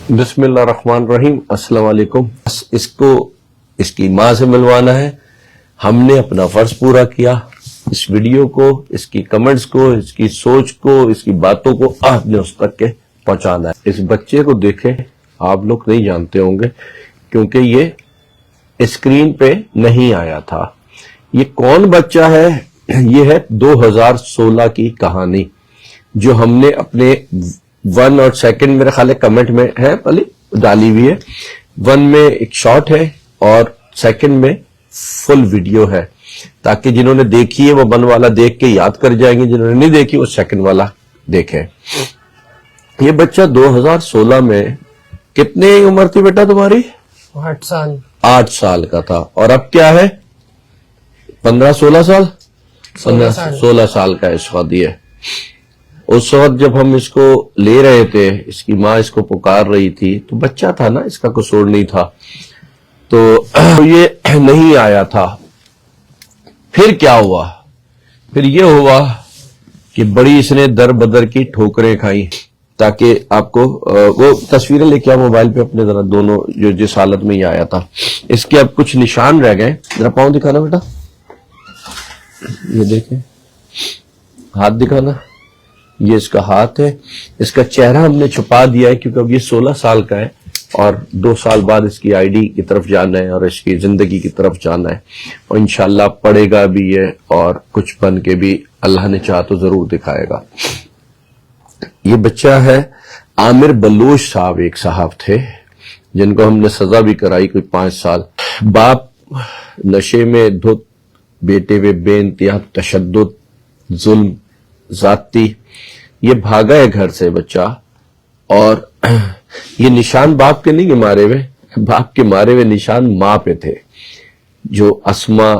بسم اللہ الرحمن الرحیم. السلام علیکم. اس کو اس کی ماں سے ملوانا ہے. ہم نے اپنا فرض پورا کیا. اس ویڈیو کو، اس کی کمنٹس کو، اس کی سوچ کو، اس کی باتوں کو آپ نے اس تک کے پہنچانا ہے. اس بچے کو دیکھیں، آپ لوگ نہیں جانتے ہوں گے کیونکہ یہ اسکرین پہ نہیں آیا تھا. یہ کون بچہ ہے؟ یہ ہے 2016 کی کہانی جو ہم نے اپنے 1 اور 2 میرے خیال ہے کمنٹ میں ہے پہلے ڈالی ہوئی ہے. 1 میں ایک شارٹ ہے اور 2 میں فل ویڈیو ہے، تاکہ جنہوں نے دیکھی ہے وہ 1 والا دیکھ کے یاد کر جائیں گے، جنہوں نے نہیں دیکھی وہ 2 والا دیکھیں. یہ بچہ 2016 میں کتنے عمر تھی بیٹا تمہاری؟ 8 سال. 8 سال کا تھا. اور اب کیا ہے؟ 15-16 سال؟ 16 سال کا اس وقت. یہ اس وقت جب ہم اس کو لے رہے تھے، اس کی ماں اس کو پکار رہی تھی تو بچہ تھا نا، اس کا قصور نہیں تھا، تو یہ نہیں آیا تھا. پھر کیا ہوا؟ پھر یہ ہوا کہ بڑی اس نے در بدر کی ٹھوکریں کھائیں. تاکہ آپ کو وہ تصویریں لے کے آؤ موبائل پہ اپنے، ذرا دونوں جو جس حالت میں یہ آیا تھا. اس کے اب کچھ نشان رہ گئے. ذرا پاؤں دکھانا بیٹا، یہ دیکھیں، ہاتھ دکھانا. یہ اس کا ہاتھ ہے. اس کا چہرہ ہم نے چھپا دیا ہے کیونکہ اب یہ 16 سال کا ہے اور 2 سال بعد اس کی آئی ڈی کی طرف جانا ہے اور اس کی زندگی کی طرف جانا ہے، اور انشاءاللہ پڑھے گا بھی ہے اور کچھ بن کے بھی اللہ نے چاہا تو ضرور دکھائے گا. یہ بچہ ہے عامر بلوچ صاحب، ایک صاحب تھے جن کو ہم نے سزا بھی کرائی کوئی 5 سال. باپ نشے میں دھت، بیٹے پہ بے انتہا تشدد، ظلم ذاتی. یہ بھاگا ہے گھر سے بچہ، اور یہ نشان باپ کے نہیں مارے ہوئے، باپ کے مارے ہوئے نشان ماں پہ تھے جو اسما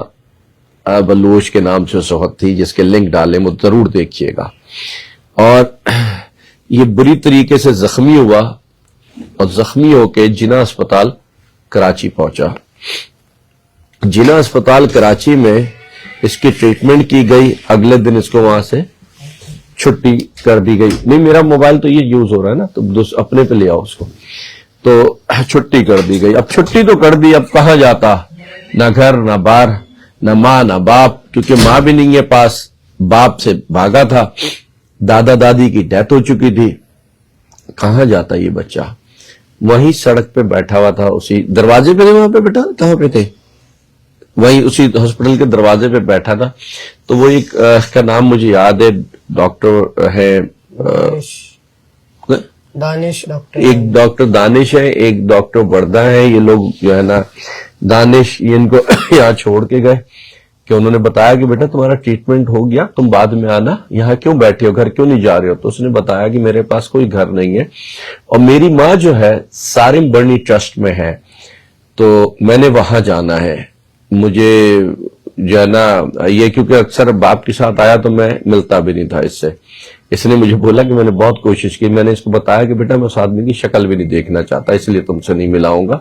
بلوچ کے نام سے اس وقت تھی، جس کے لنک ڈالے وہ ضرور دیکھیے گا. اور یہ بری طریقے سے زخمی ہوا اور زخمی ہو کے جناح اسپتال کراچی پہنچا. جناح اسپتال کراچی میں اس کی ٹریٹمنٹ کی گئی. اگلے دن اس کو وہاں سے چھٹی کر دی گئی. نہیں، میرا موبائل تو یہ یوز ہو رہا ہے نا، تو اپنے پہ لے آؤ اس کو. تو چھٹی کر دی گئی. اب چھٹی تو کر دی، اب کہاں جاتا؟ نہ گھر، نہ بار، نہ ماں، نہ باپ، کیونکہ ماں بھی نہیں ہے پاس، باپ سے بھاگا تھا، دادا دادی کی ڈیتھ ہو چکی تھی. کہاں جاتا یہ بچہ؟ وہیں سڑک پہ بیٹھا ہوا تھا، اسی دروازے پہ تھے. وہاں پہ بیٹھا کہاں پہ تھے؟ وہیں اسی ہاسپٹل کے دروازے پہ بیٹھا تھا. تو وہ ایک کا نام مجھے یاد ہے، ڈاکٹر ہے دانش ڈاکٹر، ایک ڈاکٹر دانش ہے، ایک ڈاکٹر بردہ ہے. یہ لوگ جو ہے نا دانش، یہ ان کو یہاں چھوڑ کے گئے کہ انہوں نے بتایا کہ بیٹا تمہارا ٹریٹمنٹ ہو گیا، تم بعد میں آنا، یہاں کیوں بیٹھے ہو، گھر کیوں نہیں جا رہے ہو؟ تو اس نے بتایا کہ میرے پاس کوئی گھر نہیں ہے اور میری ماں جو ہے سارم برنی ٹرسٹ میں ہے، تو میں نے وہاں جانا ہے. مجھے جو ہے نا یہ کیونکہ اکثر باپ کے ساتھ آیا تو میں ملتا بھی نہیں تھا اس سے. اس نے مجھے بولا کہ میں نے بہت کوشش کی. میں نے اس کو بتایا کہ بیٹا میں اس آدمی کی شکل بھی نہیں دیکھنا چاہتا، اس لیے تم سے نہیں ملاؤں گا.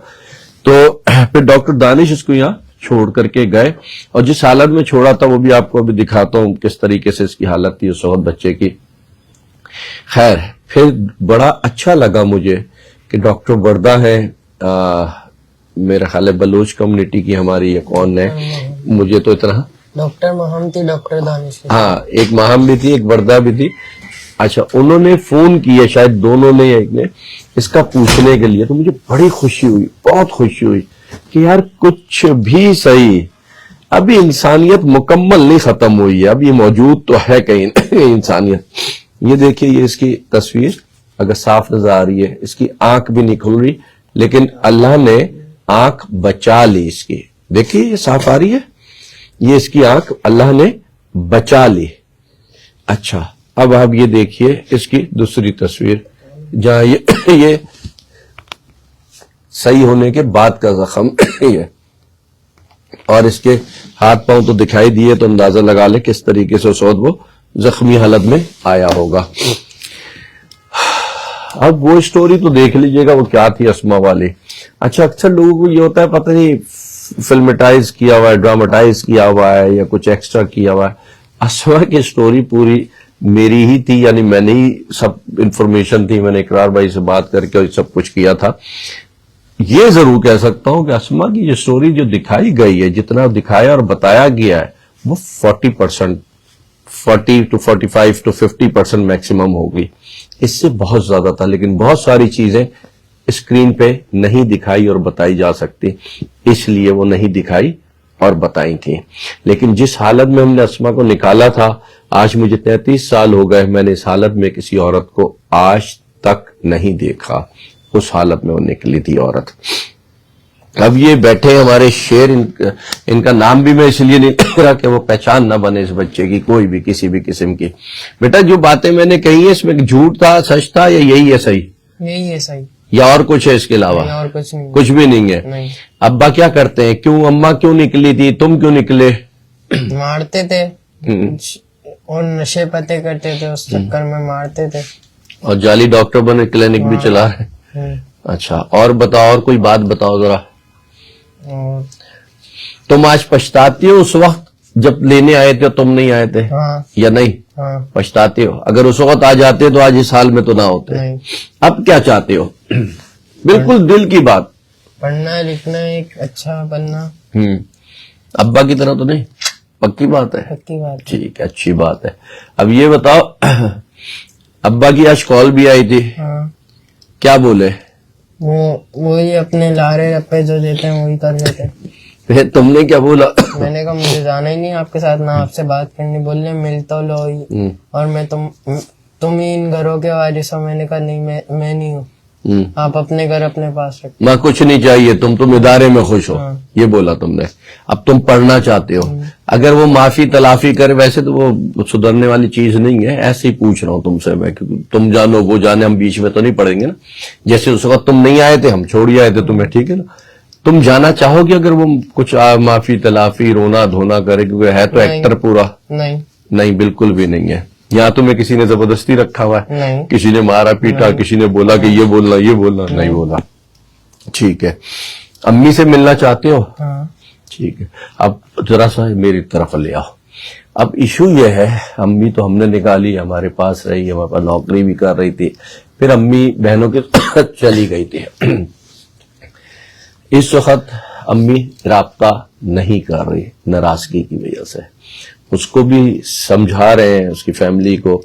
تو پھر ڈاکٹر دانش اس کو یہاں چھوڑ کر کے گئے، اور جس حالت میں چھوڑا تھا وہ بھی آپ کو ابھی دکھاتا ہوں کس طریقے سے اس کی حالت تھی اس وقت بچے کی. خیر، پھر بڑا اچھا لگا مجھے کہ ڈاکٹر بردہ ہے، میرا خیال ہے بلوچ کمیونٹی کی ہماری، یہ کون ہے مجھے تو اتنا، ڈاکٹر مہم تھی، ڈاکٹر دانش، ہاں ایک مہم بھی تھی، ایک بردہ بھی تھی. اچھا، انہوں نے فون کیا، شاید دونوں نے یا ایک نے، اس کا پوچھنے کے لیے. تو مجھے بڑی خوشی ہوئی، بہت خوشی ہوئی کہ یار کچھ بھی صحیح، ابھی انسانیت مکمل نہیں ختم ہوئی ہے، اب یہ موجود تو ہے کہیں انسانیت. یہ دیکھیے، یہ اس کی تصویر اگر صاف نظر آ رہی ہے، اس کی آنکھ بھی نہیں کھل رہی، لیکن اللہ نے آنکھ بچا لی اس کی. دیکھیے یہ صاف آ رہی ہے، یہ اس کی آنکھ اللہ نے بچا لی. اچھا، اب آپ یہ دیکھیے اس کی دوسری تصویر جہاں یہ صحیح ہونے کے بعد کا زخم ہے، اور اس کے ہاتھ پاؤں تو دکھائی دیے، تو اندازہ لگا لے کس طریقے سے اس وقت وہ زخمی حالت میں آیا ہوگا. اب وہ سٹوری تو دیکھ لیجئے گا وہ کیا تھی اسما والی. اچھا، اکثر لوگوں کو یہ ہوتا ہے پتہ نہیں فلمٹائز کیا ہوا ہے، ڈراماٹائز کیا ہوا ہے یا کچھ ایکسٹرا کیا ہوا ہے. اسما کی سٹوری پوری میری ہی تھی، یعنی میں نے ہی سب انفارمیشن تھی، میں نے اقرار بھائی سے بات کر کے سب کچھ کیا تھا. یہ ضرور کہہ سکتا ہوں کہ اسما کی جو سٹوری جو دکھائی گئی ہے، جتنا دکھایا اور بتایا گیا ہے، وہ 40% 40 to 45 to 50% میکسیمم ہوگی. اس سے بہت زیادہ تھا، لیکن بہت ساری چیزیں اسکرین پہ نہیں دکھائی اور بتائی جا سکتی، اس لیے وہ نہیں دکھائی اور بتائی تھی. لیکن جس حالت میں ہم نے اسما کو نکالا تھا، آج مجھے 33 سال ہو گئے، میں نے اس حالت میں کسی عورت کو آج تک نہیں دیکھا. اس حالت میں وہ نکلی تھی عورت. اب یہ بیٹھے ہمارے شیر، ان کا نام بھی میں اس لیے نہیں لکھ رہا کہ وہ پہچان نہ بنے اس بچے کی کوئی بھی کسی بھی قسم کی. بیٹا جو باتیں میں نے کہی ہیں اس میں جھوٹ تھا، سچ تھا، یا یہی ہے صحیح؟ یہی ہے صحیح، یا اور کچھ ہے اس کے علاوہ؟ اور کچھ نہیں. کچھ بھی نہیں ہے. نہیں. ابا کیا کرتے ہیں؟ کیوں اماں کیوں نکلی تھی؟ تم کیوں نکلے؟ مارتے تھے اور نشے پتے کرتے تھے، اس چکر میں مارتے تھے. اور جعلی ڈاکٹر بنے کلینک بھی چلا رہے. اچھا، اور بتاؤ، اور کوئی بات بتاؤ ذرا. اور تم آج پچھتاتی ہو اس وقت جب لینے آئے تھے تم نہیں آئے تھے، ہاں یا نہیں ہاں پچھتاتے ہو؟ اگر اس وقت آ جاتے تو آج اس حال میں تو نہ ہوتے. نہیں. اب کیا چاہتے ہو؟ بالکل دل کی بات. پڑھنا لکھنا، ایک اچھا بننا. ابا کی طرح تو نہیں؟ پکی بات ہے. پکی بات ہے. ٹھیک ہے، اچھی بات ہے. اب یہ بتاؤ، ابا کی آج کال بھی آئی تھی، ہاں، کیا بولے؟ وہی اپنے لارے رپے جو دیتے ہیں وہی کر لیتے. پھر تم نے کیا بولا؟ میں نے کہا مجھے جانا ہی نہیں آپ کے ساتھ، نہ آپ سے بات کرنی. بولنے مل تو لو ہی، اور میں تم ہی ان گھروں کے وارث ہو. میں نے کہا نہیں، میں نہیں ہوں، آپ اپنے گھر اپنے پاس رکھو. میں کچھ نہیں چاہیے، تم ادارے میں خوش ہو، ہاں. یہ بولا تم نے. اب تم پڑھنا چاہتے ہو. اگر وہ معافی تلافی کرے، ویسے تو وہ سدھرنے والی چیز نہیں ہے، ایسے ہی پوچھ رہا ہوں تم سے میں، کیونکہ تم جانو وہ جانے، ہم بیچ میں تو نہیں پڑیں گے نا. جیسے اس وقت تم نہیں آئے تھے، ہم چھوڑ ہی آئے تھے تمہیں، ٹھیک ہے نا. تم جانا چاہو گے اگر وہ کچھ معافی تلافی رونا دھونا کرے؟ کیونکہ ہے تو ایکٹر پورا. نہیں نہیں، بالکل بھی نہیں ہے. یہاں تمہیں کسی نے زبردستی رکھا ہوا ہے؟ نہیں. کسی نے مارا پیٹا، کسی نے بولا کہ یہ بولنا یہ بولنا؟ نہیں بولا. ٹھیک ہے. امی سے ملنا چاہتے ہو؟ ہاں. ٹھیک ہے. اب ذرا سا میری طرف لے آؤ. اب ایشو یہ ہے، امی تو ہم نے نکالی، ہمارے پاس رہی، ہمارے پاس نوکری بھی کر رہی تھی، پھر امی بہنوں کے ساتھ چلی گئی تھی. اس وقت امی رابطہ نہیں کر رہی ناراضگی کی وجہ سے. اس کو بھی سمجھا رہے ہیں، اس کی فیملی کو،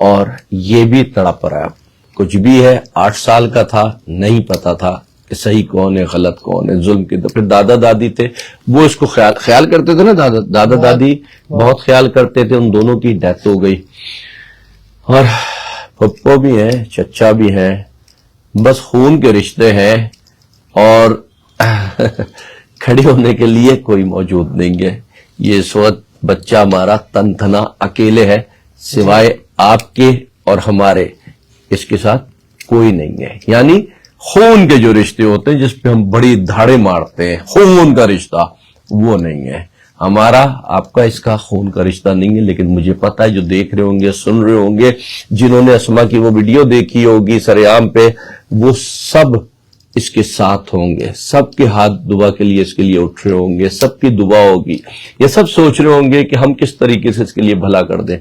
اور یہ بھی تڑپ رہا ہے. کچھ بھی ہے، 8 سال کا تھا، نہیں پتا تھا کہ صحیح کون ہے غلط کون ہے. ظلم کی پھر دادا دادی تھے، وہ اس کو خیال کرتے تھے نا. دادا دادی بہت خیال کرتے تھے. ان دونوں کی ڈیتھ ہو گئی. اور پھپھو بھی ہیں، چچا بھی ہیں، بس خون کے رشتے ہیں، اور کھڑے ہونے کے لیے کوئی موجود نہیں ہے. یہ اس وقت بچہ ہمارا تنتنا اکیلے ہے، سوائے آپ کے اور ہمارے، اس کے ساتھ کوئی نہیں ہے. یعنی خون کے جو رشتے ہوتے ہیں جس پہ ہم بڑی دھاڑے مارتے ہیں، خون کا رشتہ وہ نہیں ہے ہمارا. آپ کا اس کا خون کا رشتہ نہیں ہے. لیکن مجھے پتا ہے جو دیکھ رہے ہوں گے، سن رہے ہوں گے، جنہوں نے اسما کی وہ ویڈیو دیکھی ہوگی سرعام پہ، وہ سب اس کے ساتھ ہوں گے. سب کے ہاتھ دعا کے لیے اس کے لیے اٹھ رہے ہوں گے، سب کی دعا ہوگی. یہ سب سوچ رہے ہوں گے کہ ہم کس طریقے سے اس کے لیے بھلا کر دیں.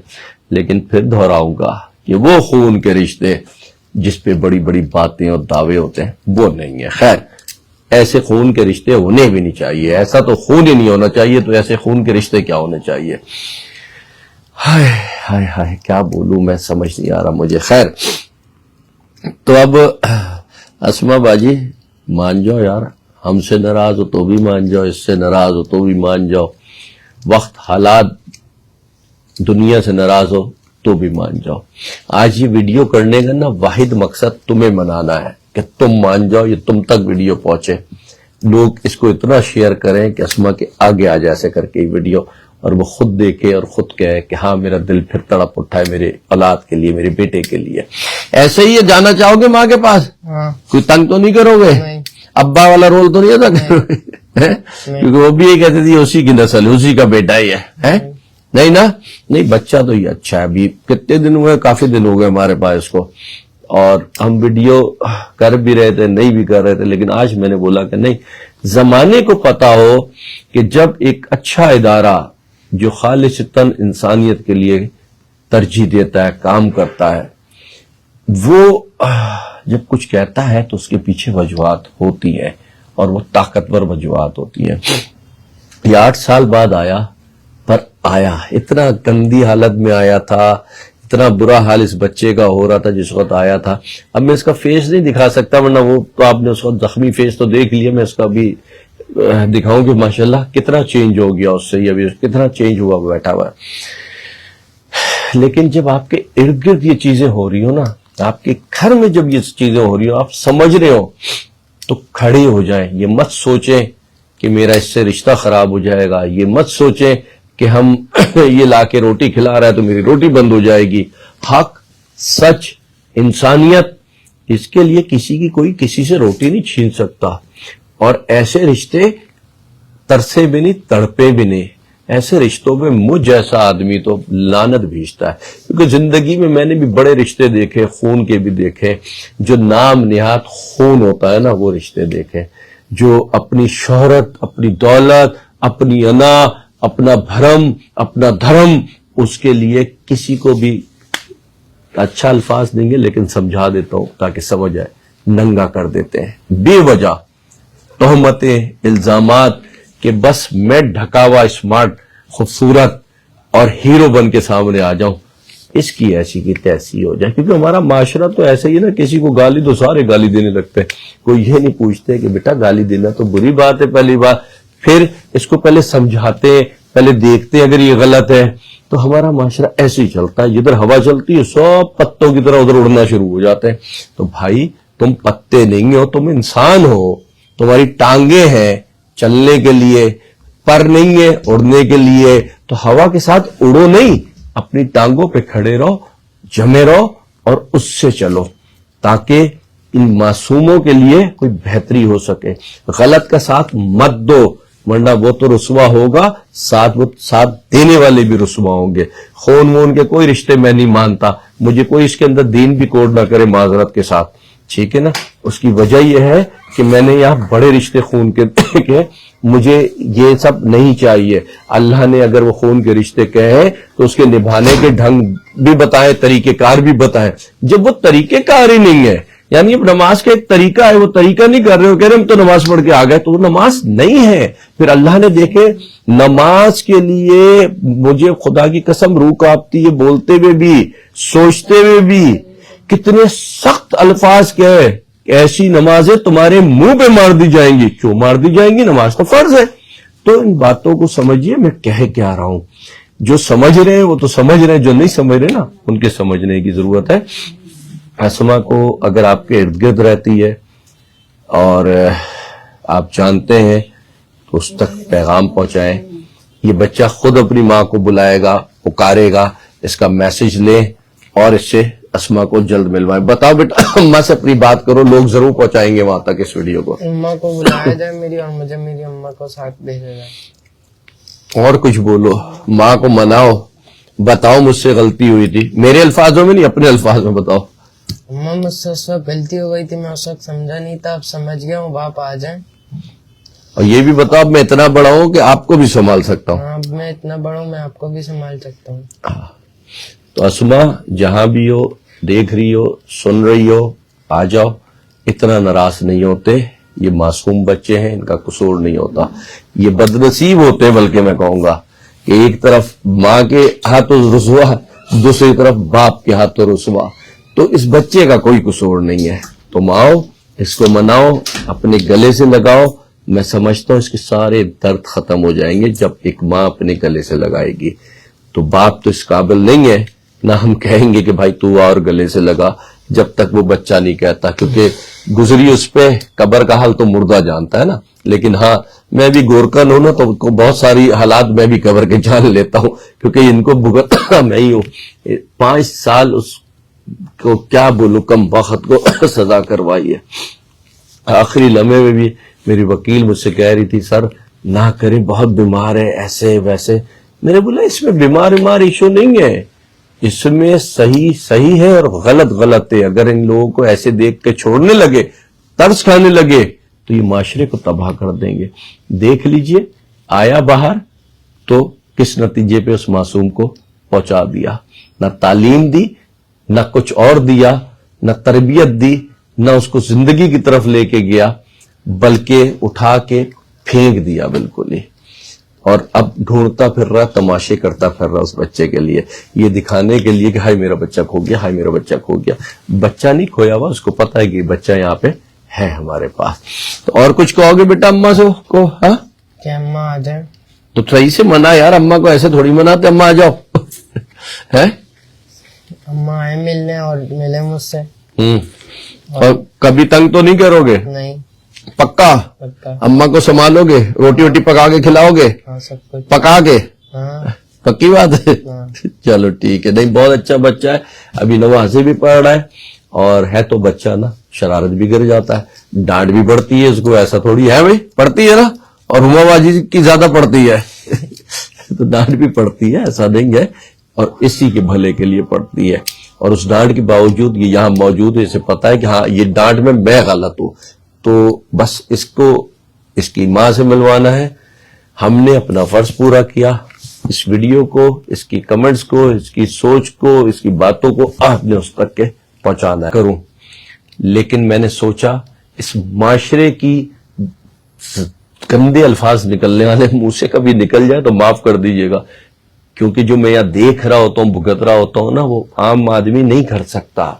لیکن پھر دہراؤں گا کہ وہ خون کے رشتے جس پہ بڑی بڑی باتیں اور دعوے ہوتے ہیں وہ نہیں ہے. خیر، ایسے خون کے رشتے ہونے بھی نہیں چاہیے. ایسا تو خون ہی نہیں ہونا چاہیے، تو ایسے خون کے رشتے کیا ہونے چاہیے؟ ہائے ہائے ہائے، کیا بولوں میں، سمجھ نہیں آ رہا مجھے. خیر، تو اب اسما باجی مان جاؤ یار، ہم سے ناراض ہو تو بھی مان جاؤ، اس سے ناراض ہو تو بھی مان جاؤ، وقت حالات دنیا سے ناراض ہو تو بھی مان جاؤ. آج یہ ویڈیو کرنے کا نا واحد مقصد تمہیں منانا ہے کہ تم مان جاؤ، یہ تم تک ویڈیو پہنچے، لوگ اس کو اتنا شیئر کریں کہ اسما کے آگے آ جیسے کر کے یہ ویڈیو، اور وہ خود دیکھے اور خود کہے کہ ہاں میرا دل پھر تڑپ اٹھا ہے میرے اولاد کے لیے، میرے بیٹے کے لیے. ایسے ہی یہ جانا چاہو گے ماں کے پاس؟ ہاں. کوئی تنگ تو نہیں کرو گے؟ نہیں. ابا والا رول تو نہیں ادا کرو گے؟ کیونکہ وہ بھی یہ کہتے تھے اسی کی نسل، اسی کا بیٹا ہی ہے. نہیں نا؟ نہیں، بچہ تو یہ اچھا ہے. ابھی کتنے دن ہوئے؟ کافی دن ہو گئے ہمارے پاس اس کو، اور ہم ویڈیو کر بھی رہے تھے، نہیں بھی کر رہے تھے. لیکن آج میں نے بولا کہ نہیں، زمانے کو پتا ہو کہ جب ایک اچھا ادارہ جو خالصتاً انسانیت کے لیے ترجیح دیتا ہے, کام کرتا ہے, وہ جب کچھ کہتا ہے تو اس کے پیچھے وجوہات ہوتی ہیں, اور وہ طاقتور وجوہات ہوتی ہیں. یہ 8 سال بعد آیا, پر آیا اتنا گندی حالت میں آیا تھا, اتنا برا حال اس بچے کا ہو رہا تھا جس وقت آیا تھا. اب میں اس کا فیس نہیں دکھا سکتا, ورنہ وہ تو آپ نے اس وقت زخمی فیس تو دیکھ لیا, میں اس کا بھی دکھاؤں کہ ماشاءاللہ کتنا چینج ہو گیا اس سے, یہ بھی کتنا چینج ہوا بیٹھا ہوا ہے. لیکن جب آپ کے ارد گرد یہ چیزیں ہو رہی ہو نا, آپ کے گھر میں جب یہ چیزیں ہو رہی ہو, آپ سمجھ رہے ہو, تو کھڑے ہو جائیں. یہ مت سوچیں کہ میرا اس سے رشتہ خراب ہو جائے گا, یہ مت سوچیں کہ ہم یہ لا کے روٹی کھلا رہا ہے تو میری روٹی بند ہو جائے گی. حق, سچ, انسانیت, اس کے لیے کسی کی کوئی کسی سے روٹی نہیں چھین سکتا. اور ایسے رشتے ترسے بھی نہیں, تڑپے بھی نہیں. ایسے رشتوں میں مجھ جیسا آدمی تو لعنت بھیجتا ہے, کیونکہ زندگی میں نے بھی بڑے رشتے دیکھے, خون کے بھی دیکھے, جو نام نہاد خون ہوتا ہے نا وہ رشتے دیکھے, جو اپنی شہرت, اپنی دولت, اپنی انا, اپنا بھرم, اپنا دھرم, اس کے لیے کسی کو بھی اچھا الفاظ دیں گے لیکن سمجھا دیتا ہوں تاکہ سمجھ آئے, ننگا کر دیتے ہیں بے وجہ تہمتیں, الزامات, کہ بس میں ڈھکا ہوا اسمارٹ, خوبصورت اور ہیرو بن کے سامنے آ جاؤں, اس کی ایسی کی تیسی ہو جائے. کیونکہ ہمارا معاشرہ تو ایسا ہی ہے نا, کسی کو گالی دو سارے گالی دینے لگتے ہیں. کوئی یہ نہیں پوچھتے کہ بیٹا گالی دینا تو بری بات ہے پہلی بار, پھر اس کو پہلے سمجھاتے, پہلے دیکھتے اگر یہ غلط ہے. تو ہمارا معاشرہ ایسے ہی چلتا ہے, جدھر ہوا چلتی ہے سب پتوں کی طرح ادھر اڑنا شروع ہو جاتے ہیں. تو بھائی تم پتے نہیں ہو, تم انسان ہو, تمہاری ٹانگیں ہیں چلنے کے لیے, پر نہیں ہے اڑنے کے لیے. تو ہوا کے ساتھ اڑو نہیں, اپنی ٹانگوں پہ کھڑے رہو, جمے رہو اور اس سے چلو, تاکہ ان معصوموں کے لیے کوئی بہتری ہو سکے. غلط کا ساتھ مت دو, ورنہ وہ تو رسوا ہوگا, ساتھ دینے والے بھی رسوا ہوں گے. خون وون کے کوئی رشتے میں نہیں مانتا, مجھے کوئی اس کے اندر دین بھی کوڈ نہ کرے معذرت کے ساتھ, ٹھیک ہے نا. اس کی وجہ یہ ہے کہ میں نے یہاں بڑے رشتے خون کے دیکھے, مجھے یہ سب نہیں چاہیے. اللہ نے اگر وہ خون کے رشتے کہے تو اس کے نبھانے کے ڈھنگ بھی بتائیں, طریقہ کار بھی بتائیں. جب وہ طریقہ کار ہی نہیں ہے, یعنی اب نماز کا ایک طریقہ ہے, وہ طریقہ نہیں کر رہے ہو, کہہ رہے ہم تو نماز پڑھ کے آ گئے, تو وہ نماز نہیں ہے. پھر اللہ نے دیکھے نماز کے لیے مجھے خدا کی قسم روح کانپتی ہے, بولتے ہوئے بھی سوچتے ہوئے بھی, کتنے سخت الفاظ کہے, ایسی نمازیں تمہارے منہ پہ مار دی جائیں گی. کیوں مار دی جائیں گی؟ نماز تو فرض ہے. تو ان باتوں کو سمجھیے میں کہہ کیا رہا ہوں. جو سمجھ رہے ہیں وہ تو سمجھ رہے ہیں, جو نہیں سمجھ رہے نا ان کے سمجھنے کی ضرورت ہے. اسما کو اگر آپ کے ارد گرد رہتی ہے اور آپ جانتے ہیں تو اس تک پیغام پہنچائیں. یہ بچہ خود اپنی ماں کو بلائے گا, پکارے گا, اس کا میسج لیں اور اس سے اسما کو جلد ملوائیں. بتاؤ بیٹا اماں سے اپنی بات کرو, لوگ ضرور پہنچائیں گے وہاں تک اس ویڈیو کو. اماں کو بلایا جائے میری, اور مجھے میری اماں کو ساتھ بھیجا جائے. اور کچھ بولو, ماں کو مناؤ, بتاؤ مجھ سے غلطی ہوئی تھی, میرے الفاظوں میں نہیں اپنے الفاظ میں بتاؤ. اماں مجھ سے اس وقت غلطی ہو گئی تھی, میں اس وقت سمجھا نہیں تھا, اب سمجھ گیا ہوں, باپ آ جائیں. اور یہ بھی بتاؤ اب میں اتنا بڑا ہوں کہ آپ کو بھی سنبھال سکتا ہوں. اب میں اتنا بڑا ہوں, میں آپ کو بھی سنبھال سکتا ہوں. تو اسما جہاں بھی ہو, دیکھ رہی ہو, سن رہی ہو, آ جاؤ. اتنا ناراض نہیں ہوتے, یہ معصوم بچے ہیں, ان کا قصور نہیں ہوتا. یہ بد نصیب ہوتے بلکہ میں کہوں گا کہ ایک طرف ماں کے ہاتھوں رسوا, دوسری طرف باپ کے ہاتھوں رسوا. تو اس بچے کا کوئی قصور نہیں ہے. تم آؤ, اس کو مناؤ, اپنے گلے سے لگاؤ. میں سمجھتا ہوں اس کے سارے درد ختم ہو جائیں گے جب ایک ماں اپنے گلے سے لگائے گی. تو باپ تو اس قابل نہیں ہے, نہ ہم کہیں گے کہ بھائی تو اور گلے سے لگا, جب تک وہ بچہ نہیں کہتا, کیونکہ گزری اس پہ قبر کا حال تو مردہ جانتا ہے نا. لیکن ہاں میں بھی گورکن ہوں نا, تو بہت ساری حالات میں بھی قبر کے جان لیتا ہوں, کیونکہ ان کو بھگتنا میں ہی ہوں. 5 سال اس کو کیا بولوں, کم وقت کو سزا کروائی ہے. آخری لمحے میں بھی میری وکیل مجھ سے کہہ رہی تھی سر نہ کریں, بہت بیمار ہے, ایسے ویسے. میں نے بولا اس میں بیمار ایشو نہیں ہے, اس میں صحیح ہے اور غلط غلط ہے. اگر ان لوگوں کو ایسے دیکھ کے چھوڑنے لگے, ترس کھانے لگے, تو یہ معاشرے کو تباہ کر دیں گے. دیکھ لیجئے آیا باہر تو کس نتیجے پہ اس معصوم کو پہنچا دیا. نہ تعلیم دی، نہ کچھ اور دیا، نہ تربیت دی، نہ اس کو زندگی کی طرف لے کے گیا، بلکہ اٹھا کے پھینک دیا بالکل ہی. اور اب ڈھونڈتا پھر رہا، تماشے کرتا پھر رہا اس بچے کے لیے، یہ دکھانے کے لیے کہ ہائے میرا بچہ کھو گیا، ہائے میرا بچہ کھو گیا. بچہ نہیں کھویا ہوا، اس کو پتا ہے کہ بچہ یہاں پہ ہے ہمارے پاس. تو اور کچھ کہو گے بیٹا اماں سے کو؟ ہاں کہ اماں آ جائیں. تو صحیح سے منا یار، اماں کو ایسے تھوڑی مناتے اماں آ جاؤ. ہے اماں آئے ملنے اور ملے مجھ سے. اور کبھی تنگ تو نہیں کرو گے؟ نہیں. پکا؟ پکا. اماں کو سنبھالو گے، روٹی ووٹی پکا کے کھلاؤ گے؟ ہاں سب کچھ. پکا کے؟ ہاں. پکی بات ہے. ہاں. چلو ٹھیک ہے. نہیں بہت اچھا بچہ ہے، ابھی نمازیں بھی پڑھ رہا ہے، اور ہے تو بچہ نا شرارت بھی گر جاتا ہے، ڈانٹ بھی پڑتی ہے اس کو، ایسا تھوڑی ہے بھائی، پڑتی ہے نا، اور ہما بازی کی زیادہ پڑتی ہے. تو ڈانٹ بھی پڑتی ہے، ایسا نہیں ہے، اور اسی کے بھلے کے لیے پڑتی ہے. اور اس ڈانٹ کے باوجود یہ یہاں موجود ہے، اسے پتا ہے کہ ہاں یہ ڈانٹ میں غلط ہوں، تو بس اس کو اس کی ماں سے ملوانا ہے. ہم نے اپنا فرض پورا کیا، اس ویڈیو کو، اس کی کمنٹس کو، اس کی سوچ کو، اس کی باتوں کو آپ نے اس تک کے پہنچانا کروں. لیکن میں نے سوچا اس معاشرے کی گندے الفاظ نکلنے والے منہ سے کبھی نکل جائے تو معاف کر دیجئے گا، کیونکہ جو میں یہاں دیکھ رہا ہوتا ہوں، بھگت رہا ہوتا ہوں نا، وہ عام آدمی نہیں کر سکتا.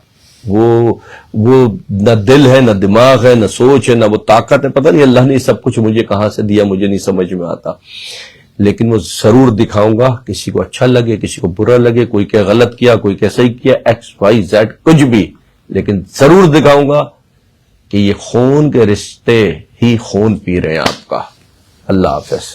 وہ نہ دل ہے، نہ دماغ ہے، نہ سوچ ہے، نہ وہ طاقت ہے. پتہ نہیں اللہ نے سب کچھ مجھے کہاں سے دیا، مجھے نہیں سمجھ میں آتا. لیکن وہ ضرور دکھاؤں گا، کسی کو اچھا لگے، کسی کو برا لگے، کوئی کہ غلط کیا، کوئی کہ صحیح کیا، ایکس وائی زیڈ کچھ بھی، لیکن ضرور دکھاؤں گا کہ یہ خون کے رشتے ہی خون پی رہے ہیں آپ کا. اللہ حافظ.